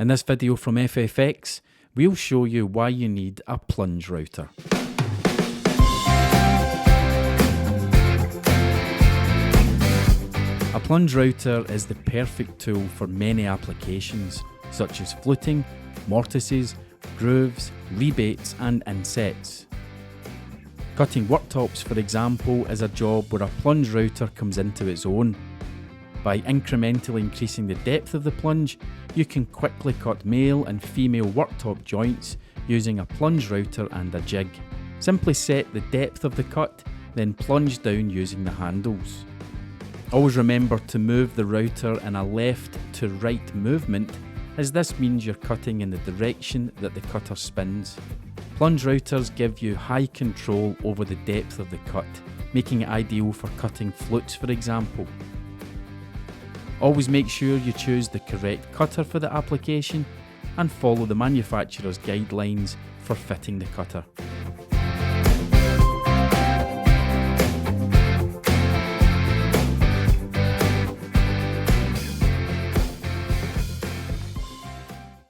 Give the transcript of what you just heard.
In this video from FFX, we'll show you why you need a plunge router. A plunge router is the perfect tool for many applications, such as fluting, mortises, grooves, rebates and insets. Cutting worktops, for example, is a job where a plunge router comes into its own. By incrementally increasing the depth of the plunge, you can quickly cut male and female worktop joints using a plunge router and a jig. Simply set the depth of the cut, then plunge down using the handles. Always remember to move the router in a left to right movement, as this means you're cutting in the direction that the cutter spins. Plunge routers give you high control over the depth of the cut, making it ideal for cutting flutes, for example. Always make sure you choose the correct cutter for the application and follow the manufacturer's guidelines for fitting the cutter.